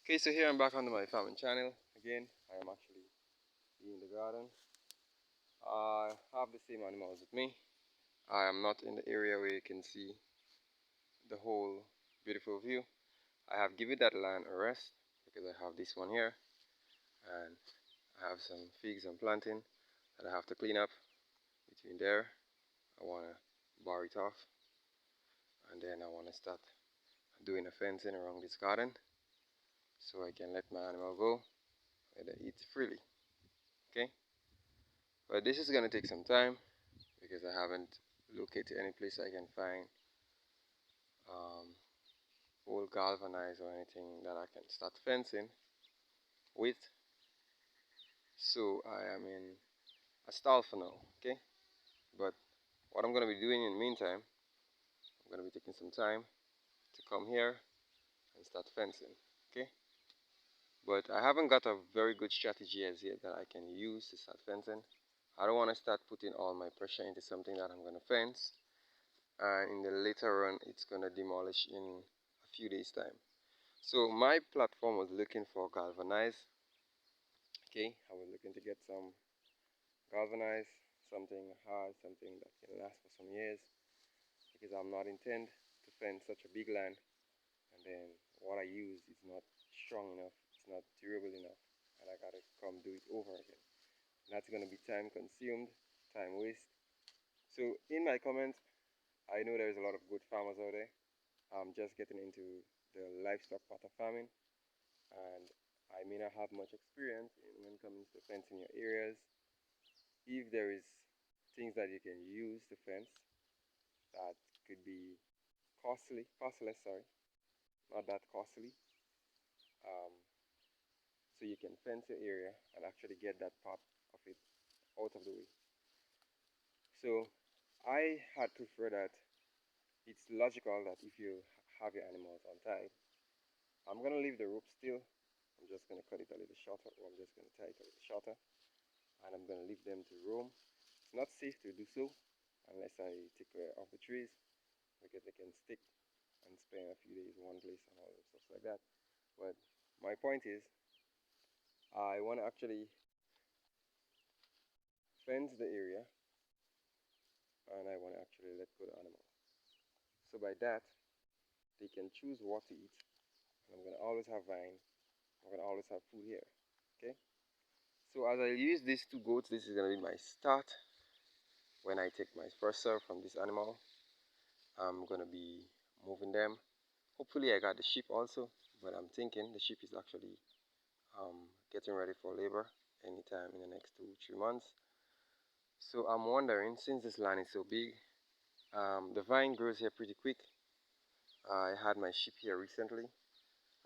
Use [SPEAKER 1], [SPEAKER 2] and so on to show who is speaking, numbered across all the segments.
[SPEAKER 1] Okay, so here I'm back on my farming channel again. I am actually in the garden. I have the same animals with me. I am not in the area where you can see the whole beautiful view. I have given that land a rest because I have this one here, and I have some figs I'm planting that I have to clean up between there. I want to bar it off, and then I want to start doing a fencing around this garden so I can let my animal go where they eat freely. Okay, but this is going to take some time because I haven't located any place I can find old galvanized or anything that I can start fencing with. So I am in a stall for now. Okay, but what I'm going to be doing in the meantime, I'm going to be taking some time to come here and start fencing. Okay, but I haven't got a very good strategy as yet that I can use to start fencing. I don't want to start putting all my pressure into something that I'm going to fence, and in the later run it's going to demolish in a few days time. So my platform was looking for galvanized. Okay, I was looking to get some galvanized, something hard, something that can last for some years, because I'm not intend to fence such a big land and then what I use is not strong enough, it's not durable enough, and I gotta come do it over again. That's gonna be time consumed, time waste. So in my comments, I know there's a lot of good farmers out there. I'm just getting into the livestock part of farming, and I may not have much experience when it comes to fencing your areas. If there is things that you can use to fence that could be costless, sorry, not that costly, um, so you can fence your area and actually get that part of it out of the way. So I had preferred that it's logical that if you have your animals untied, I'm gonna leave the rope still. I'm just gonna cut it a little shorter, or I'm just gonna tie it a little shorter, and I'm gonna leave them to roam. It's not safe to do so unless I take care of the trees because they can stick and spend a few days in one place and all that stuff like that. But my point is, I want to actually fence the area and I want to actually let go the animals. So by that, they can choose what to eat. And I'm gonna always have vine. I'm gonna always have food here. Okay. So as I use these two goats, this is gonna be my start. When I take my first serve from this animal, I'm gonna be moving them. Hopefully I got the sheep also, but I'm thinking the sheep is actually getting ready for labor anytime in the next 2-3 months. So I'm wondering, since this land is so big, the vine grows here pretty quick. I had my sheep here recently.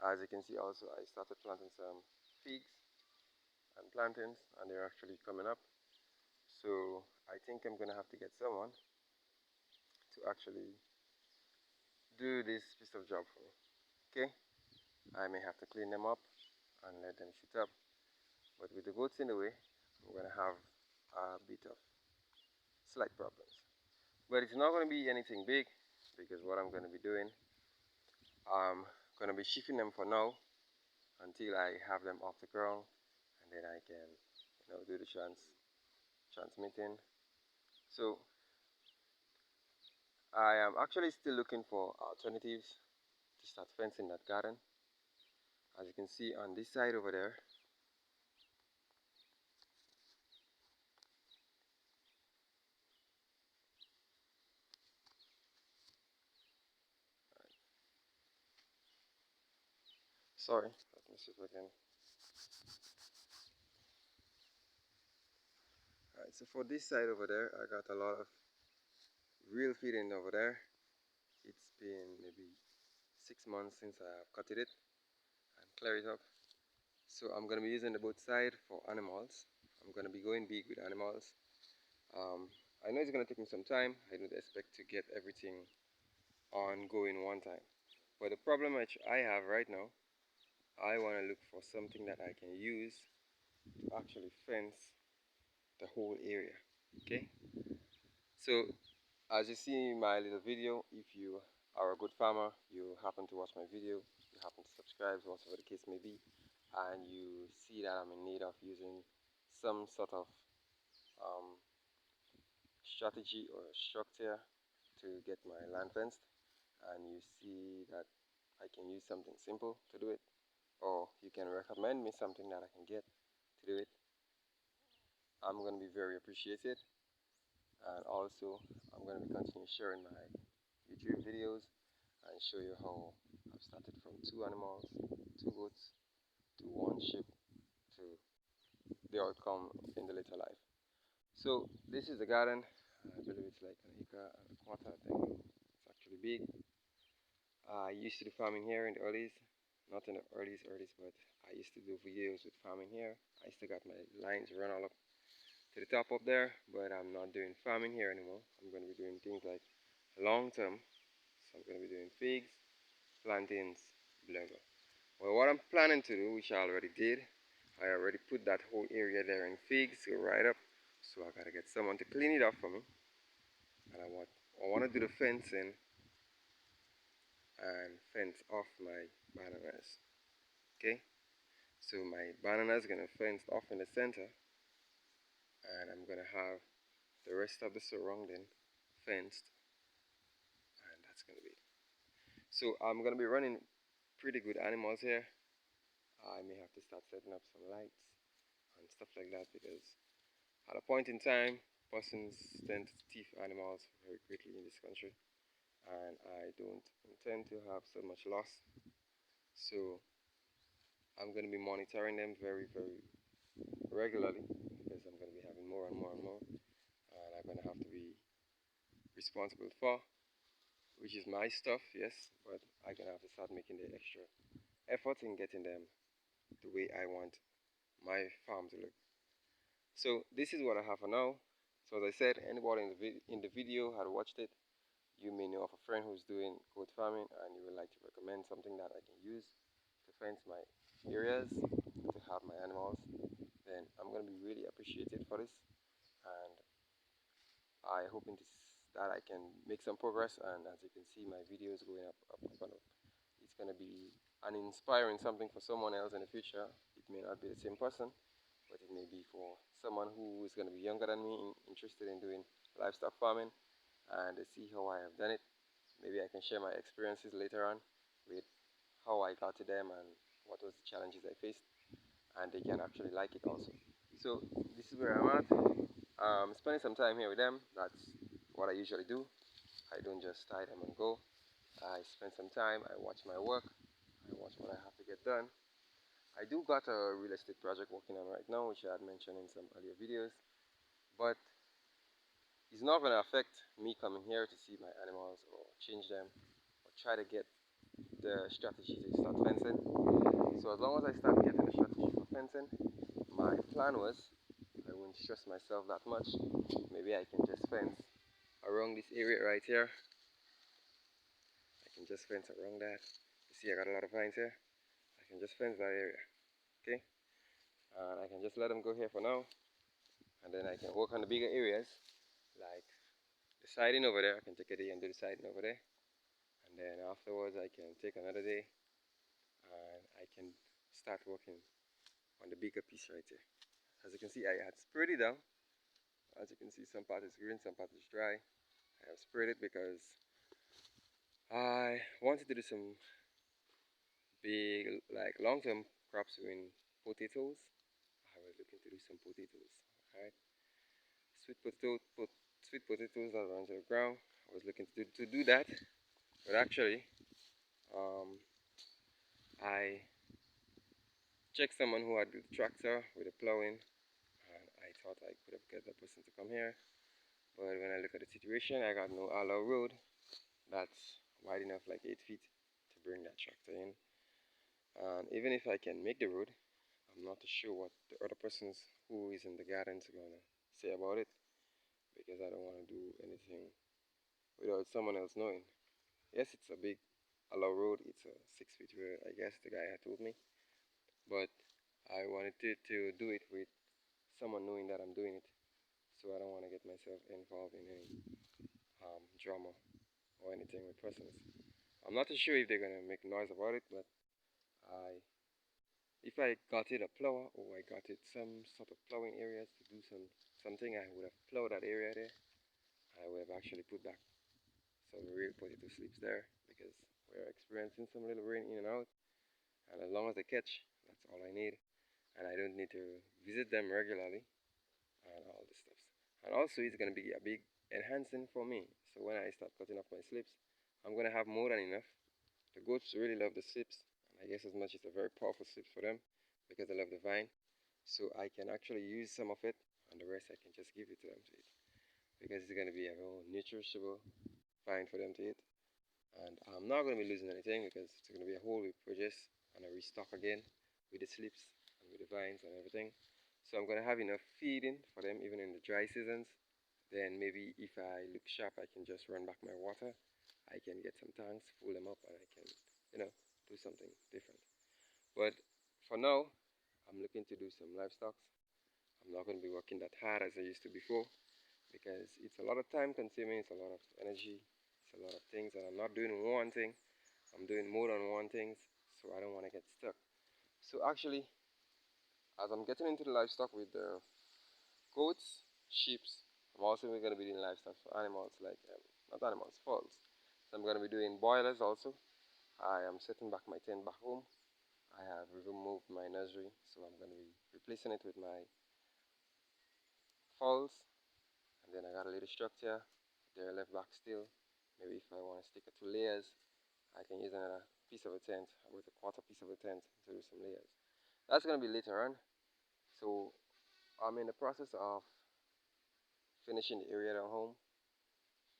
[SPEAKER 1] As you can see also, I started planting some figs and plantains, and they're actually coming up. So I think I'm gonna have to get someone to actually do this piece of job for me. Okay, I may have to clean them up and let them shoot up, but with the goats in the way, I'm gonna have a bit of slight problems. But it's not gonna be anything big because what I'm gonna be doing, I'm gonna be shifting them for now until I have them off the ground, and then I can, do the transmitting. So I am actually still looking for alternatives to start fencing that garden. As you can see on this side over there, sorry, let me see if I can. Alright, so for this side over there, I got a lot of real feeding over there. It's been maybe 6 months since I have cut it and clear it up. So I'm going to be using the both side for animals. I'm going to be going big with animals. I know it's going to take me some time. I don't expect to get everything on going one time. But the problem which I have right now, I want to look for something that I can use to actually fence the whole area. Okay? So as you see in my little video, if you are a good farmer, you happen to watch my video, you happen to subscribe, whatever the case may be, and you see that I'm in need of using some sort of um, strategy or structure to get my land fenced, and you see that I can use something simple to do it, or you can recommend me something that I can get to do it, I'm going to be very appreciated. And also, I'm going to be continuing sharing my YouTube videos and show you how I've started from 2 animals, 2 goats, to 1 sheep, to the outcome in the later life. So this is the garden. I believe it's like an acre and a quarter. I think it's actually big. I used to do farming here in the earlys, not in the earlys, but I used to do videos with farming here. I still got my lines run all up to the top up there, but I'm not doing farming here anymore. I'm going to be doing things like long term. So I'm going to be doing figs, plantains, blanco. Well, what I'm planning to do, which I already did, I already put that whole area there in figs, go right up. So I gotta get someone to clean it up for me. And I want to do the fencing and fence off my bananas. Okay, so my bananas gonna fence off in the center, and I'm gonna have the rest of the surrounding fenced, and that's gonna be it. So I'm gonna be running pretty good animals here. I may have to start setting up some lights and stuff like that, because at a point in time, persons tend to thief animals very greatly in this country, and I don't intend to have so much loss. So I'm going to be monitoring them very, very regularly, because I'm going to be having more and more and more, and I'm going to have to be responsible for, which is my stuff, yes, but I'm going to have to start making the extra effort in getting them the way I want my farm to look. So this is what I have for now. So as I said, anybody in the video had watched it, you may know of a friend who's doing goat farming and you would like to recommend something that I can use to fence my areas, to have my animals, then I'm going to be really appreciated for this. And I hoping that I can make some progress, and as you can see, my videos going up, up, up, and up. It's going to be an inspiring something for someone else in the future. It may not be the same person, but it may be for someone who is going to be younger than me, interested in doing livestock farming, and they see how I have done it. Maybe I can share my experiences later on with how I got to them and what was the challenges I faced, and they can actually like it also. So this is where I'm at. Spending some time here with them. That's what I usually do. I don't just tie them and go. I spend some time. I watch my work. I watch what I have to get done. I do got a real estate project working on right now, which I had mentioned in some earlier videos, but it's not going to affect me coming here to see my animals or change them or try to get the strategy to start fencing. So as long as I start getting the strategy for fencing, my plan was I wouldn't stress myself that much. Maybe I can just fence around this area right here. I can just fence around that. You see, I got a lot of vines here. I can just fence that area, okay? And I can just let them go here for now, and then I can work on the bigger areas, like the siding over there. I can take a day and do the siding over there, and then afterwards I can take another day and I can start working on the bigger piece right here. As you can see, I had sprayed it down. As you can see, some part is green, some part is dry. I have sprayed it because I wanted to do some big, like long-term crops in potatoes. I was looking to do some potatoes. Alright, sweet potatoes that are under the ground. I was looking to do that, but actually, um, I checked someone who had the tractor with the plowing, and I thought I could have got that person to come here. But when I look at the situation, I got no allow road that's wide enough, like 8 feet, to bring that tractor in. And even if I can make the road, I'm not too sure what the other persons who is in the gardens are gonna say about it, because I don't want to do anything without someone else knowing. Yes, it's a big allow road. It's a 6 feet road, I guess the guy had told me. But I wanted to do it with someone knowing that I'm doing it, so I don't want to get myself involved in any drama or anything with persons. I'm not too sure if they're gonna make noise about it, but I if I got it a plower or I got it some sort of plowing areas to do something, I would have plowed that area there. I would have actually put back some real potato slips there because we're experiencing some little rain in and out. And as long as they catch, that's all I need. And I don't need to visit them regularly and all this stuff. And also, it's going to be a big enhancing for me. So when I start cutting off my slips, I'm going to have more than enough. The goats really love the slips, and I guess as much it's a very powerful slips for them because they love the vine. So I can actually use some of it, and the rest I can just give it to them to eat because it's going to be a very nutritious vine for them to eat. And I'm not going to be losing anything because it's going to be a whole repurchase and a restock again with the slips and with the vines and everything. So I'm going to have enough feeding for them even in the dry seasons. Then maybe if I look sharp, I can just run back my water. I can get some tanks, fill them up, and I can, do something different. But for now, I'm looking to do some livestock. I'm not going to be working that hard as I used to before because it's a lot of time consuming, it's a lot of energy, it's a lot of things, and I'm not doing one thing. I'm doing more than one thing, so I don't want to get stuck. So actually, as I'm getting into the livestock with the goats, sheep, I'm also going to be doing livestock for animals like, not animals, fowls. So I'm going to be doing boilers also. I am setting back my tent back home. I have removed my nursery, so I'm going to be replacing it with my fowls. And then I got a little structure there left back still. Maybe if I want to stick it to layers, I can use another piece of a tent, with a quarter piece of a tent to do some layers. That's going to be later on. So I'm in the process of finishing the area at home,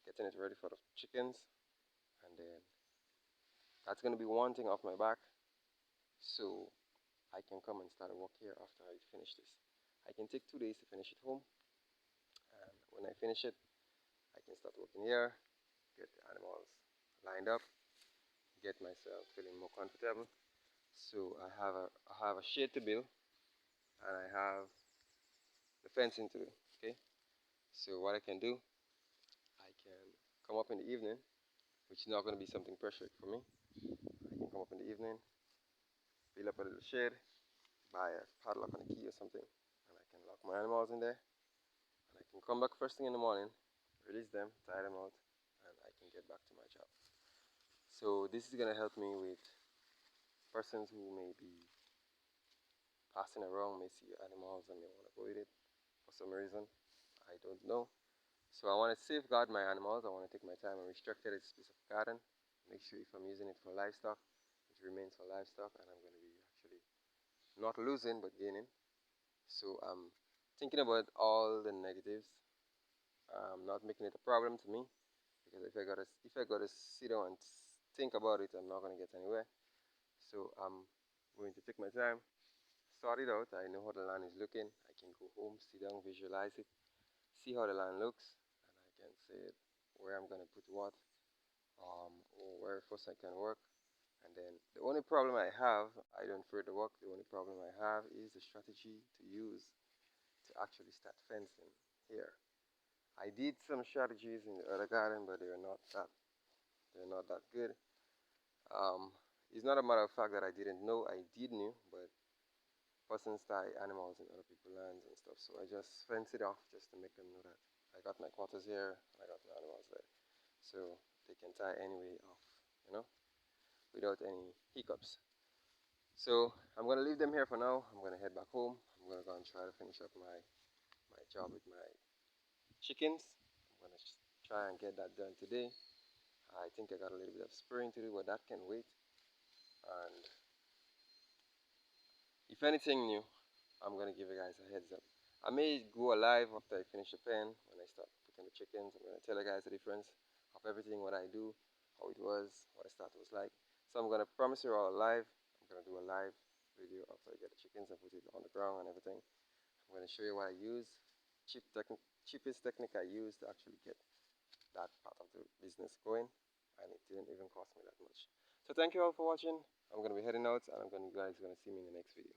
[SPEAKER 1] getting it ready for the chickens, and then that's going to be one thing off my back. So I can come and start work here after I finish this. I can take 2 days to finish it home, and when I finish it, I can start working here, get the animals lined up, get myself feeling more comfortable. So I have a shade to build, and I have the fencing to do. Okay. So what I can do, I can come up in the evening, which is not going to be something perfect for me. I can come up in the evening, build up a little shed, buy a padlock and a key or something, and I can lock my animals in there. And I can come back first thing in the morning, release them, tie them out, and I can get back to my job. So this is going to help me with persons who may be passing around, may see animals and may want to go with it for some reason. I don't know. So I want to safeguard my animals. I want to take my time and restructure this piece of garden. Make sure if I'm using it for livestock, it remains for livestock, and I'm going to be actually not losing but gaining. So I'm thinking about all the negatives. I'm not making it a problem to me because if I gotta sit down and think about it, I'm not gonna get anywhere. So I'm going to take my time, sort it out. I know how the land is looking. I can go home, sit down, visualize it, see how the land looks, and I can say where I'm gonna put what, or where first I can work. And then the only problem I have, I don't fear the work. The only problem I have is the strategy to use to actually start fencing here. I did some strategies in the other garden, but they're not that good. Um, it's not a matter of fact that I didn't know. I did knew, but persons tie animals in other people's lands and stuff. So I just fenced it off just to make them know that I got my quarters here and I got my animals there. So they can tie anyway off, you know, without any hiccups. So I'm gonna leave them here for now. I'm gonna head back home. I'm gonna go and try to finish up my job with my chickens. I'm gonna try and get that done today. I think I got a little bit of spraying to do, but that can wait. And if anything new, I'm gonna give you guys a heads up. I may go live after I finish the pen. When I start putting the chickens, I'm gonna tell you guys the difference of everything, what I do, how it was, what the start was like. So I'm gonna promise you all live. I'm gonna do a live video after I get the chickens and put it on the ground and everything. I'm gonna show you what I use, cheapest technique I use to actually get that part of the business going, and it didn't even cost me that much. So thank you all for watching. I'm gonna be heading out, and you guys gonna see me in the next video.